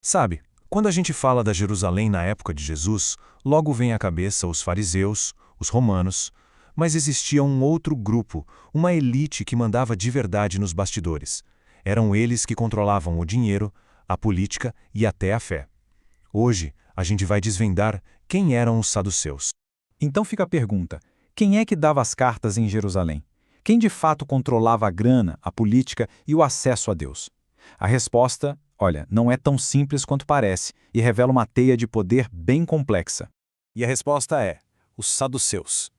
Sabe, quando a gente fala da Jerusalém na época de Jesus, logo vem à cabeça os fariseus, os romanos, mas existia um outro grupo, uma elite que mandava de verdade nos bastidores. Eram eles que controlavam o dinheiro, a política e até a fé. Hoje, a gente vai desvendar quem eram os saduceus. Então fica a pergunta: quem é que dava as cartas em Jerusalém? Quem de fato controlava a grana, a política e o acesso a Deus? A resposta, olha, não é tão simples quanto parece e revela uma teia de poder bem complexa. E a resposta é: os saduceus.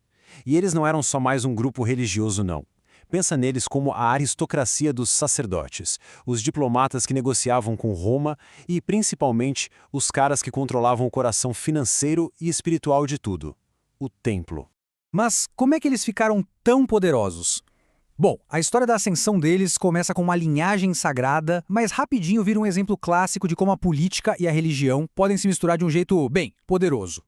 E eles não eram só mais um grupo religioso, não. Pensa neles como a aristocracia dos sacerdotes, os diplomatas que negociavam com Roma e, principalmente, os caras que controlavam o coração financeiro e espiritual de tudo: o templo. Mas como é que eles ficaram tão poderosos? Bom, a história da ascensão deles começa com uma linhagem sagrada, mas rapidinho vira um exemplo clássico de como a política e a religião podem se misturar de um jeito, bem, poderoso.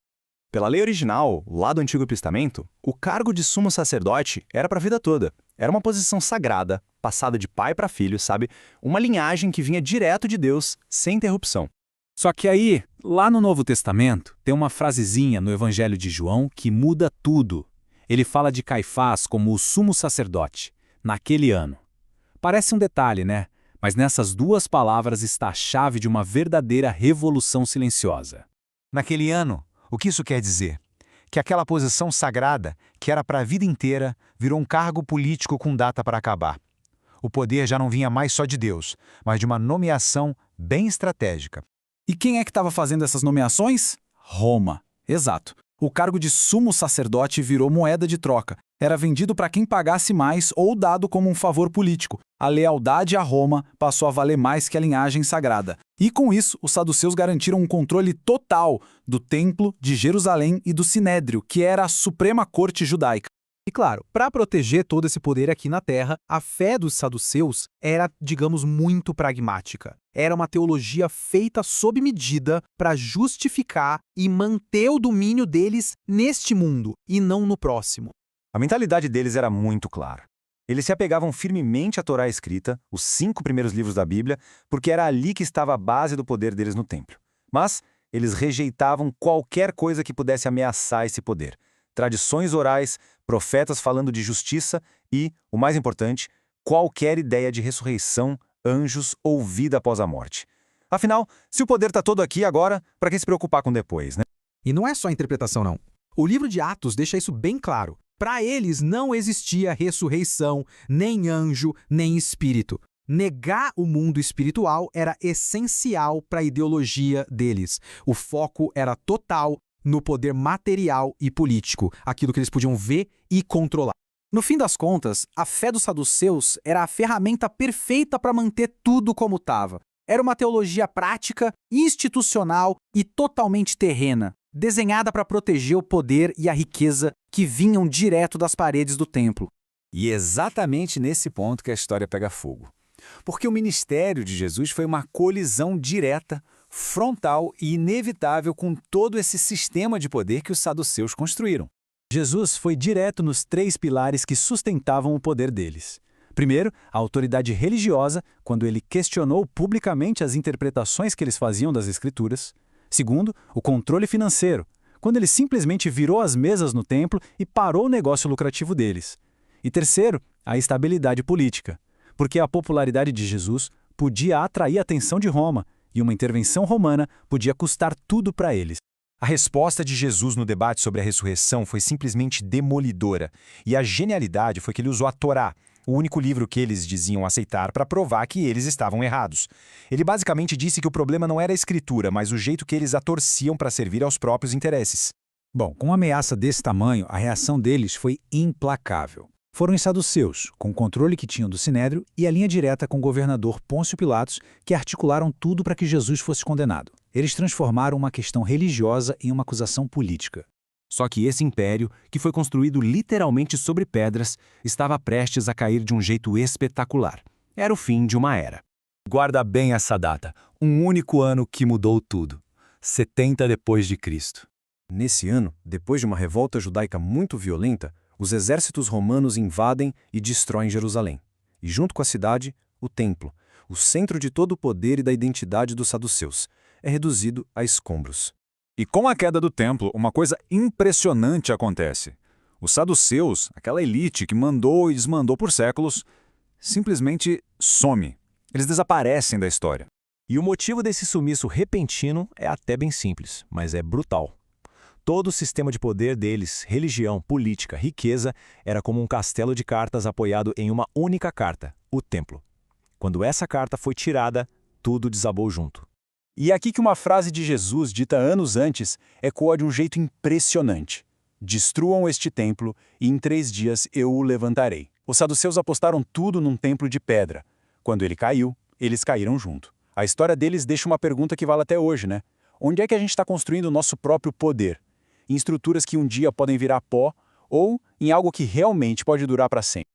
Pela lei original, lá do Antigo Testamento, o cargo de sumo sacerdote era para a vida toda. Era uma posição sagrada, passada de pai para filho, sabe? Uma linhagem que vinha direto de Deus, sem interrupção. Só que aí, lá no Novo Testamento, tem uma frasezinha no Evangelho de João que muda tudo. Ele fala de Caifás como o sumo sacerdote, naquele ano. Parece um detalhe, né? Mas nessas duas palavras está a chave de uma verdadeira revolução silenciosa. Naquele ano, o que isso quer dizer? Que aquela posição sagrada, que era para a vida inteira, virou um cargo político com data para acabar. O poder já não vinha mais só de Deus, mas de uma nomeação bem estratégica. E quem é que estava fazendo essas nomeações? Roma. Exato. O cargo de sumo sacerdote virou moeda de troca. Era vendido para quem pagasse mais ou dado como um favor político. A lealdade a Roma passou a valer mais que a linhagem sagrada. E com isso, os saduceus garantiram um controle total do Templo, de Jerusalém e do Sinédrio, que era a suprema corte judaica. E claro, para proteger todo esse poder aqui na Terra, a fé dos saduceus era, digamos, muito pragmática. Era uma teologia feita sob medida para justificar e manter o domínio deles neste mundo e não no próximo. A mentalidade deles era muito clara. Eles se apegavam firmemente à Torá escrita, os 5 primeiros livros da Bíblia, porque era ali que estava a base do poder deles no templo. Mas eles rejeitavam qualquer coisa que pudesse ameaçar esse poder. Tradições orais, profetas falando de justiça e, o mais importante, qualquer ideia de ressurreição, anjos ou vida após a morte. Afinal, se o poder está todo aqui agora, para que se preocupar com depois, né? E não é só interpretação, não. O livro de Atos deixa isso bem claro. Para eles não existia ressurreição, nem anjo, nem espírito. Negar o mundo espiritual era essencial para a ideologia deles. O foco era total no poder material e político, aquilo que eles podiam ver e controlar. No fim das contas, a fé dos saduceus era a ferramenta perfeita para manter tudo como estava. Era uma teologia prática, institucional e totalmente terrena, desenhada para proteger o poder e a riqueza que vinham direto das paredes do templo. E é exatamente nesse ponto que a história pega fogo. Porque o ministério de Jesus foi uma colisão direta, frontal e inevitável com todo esse sistema de poder que os saduceus construíram. Jesus foi direto nos 3 pilares que sustentavam o poder deles. Primeiro, a autoridade religiosa, quando ele questionou publicamente as interpretações que eles faziam das Escrituras. Segundo, o controle financeiro, quando ele simplesmente virou as mesas no templo e parou o negócio lucrativo deles. E terceiro, a estabilidade política, porque a popularidade de Jesus podia atrair a atenção de Roma, e uma intervenção romana podia custar tudo para eles. A resposta de Jesus no debate sobre a ressurreição foi simplesmente demolidora, e a genialidade foi que ele usou a Torá, o único livro que eles diziam aceitar para provar que eles estavam errados. Ele basicamente disse que o problema não era a escritura, mas o jeito que eles a torciam para servir aos próprios interesses. Bom, com uma ameaça desse tamanho, a reação deles foi implacável. Foram os saduceus, com o controle que tinham do Sinédrio e a linha direta com o governador Pôncio Pilatos, que articularam tudo para que Jesus fosse condenado. Eles transformaram uma questão religiosa em uma acusação política. Só que esse império, que foi construído literalmente sobre pedras, estava prestes a cair de um jeito espetacular. Era o fim de uma era. Guarda bem essa data, um único ano que mudou tudo. 70 depois de Cristo. Nesse ano, depois de uma revolta judaica muito violenta, os exércitos romanos invadem e destroem Jerusalém. E junto com a cidade, o templo, o centro de todo o poder e da identidade dos saduceus. é reduzido a escombros. E com a queda do templo, uma coisa impressionante acontece. Os saduceus, aquela elite que mandou e desmandou por séculos, simplesmente some. Eles desaparecem da história. E o motivo desse sumiço repentino é até bem simples, mas é brutal. Todo o sistema de poder deles, religião, política, riqueza, era como um castelo de cartas apoiado em uma única carta, o templo. Quando essa carta foi tirada, tudo desabou junto. E é aqui que uma frase de Jesus, dita anos antes, ecoa de um jeito impressionante. Destruam este templo, e em 3 dias eu o levantarei. Os saduceus apostaram tudo num templo de pedra. Quando ele caiu, eles caíram junto. A história deles deixa uma pergunta que vale até hoje, né? Onde é que a gente está construindo o nosso próprio poder? Em estruturas que um dia podem virar pó ou em algo que realmente pode durar para sempre?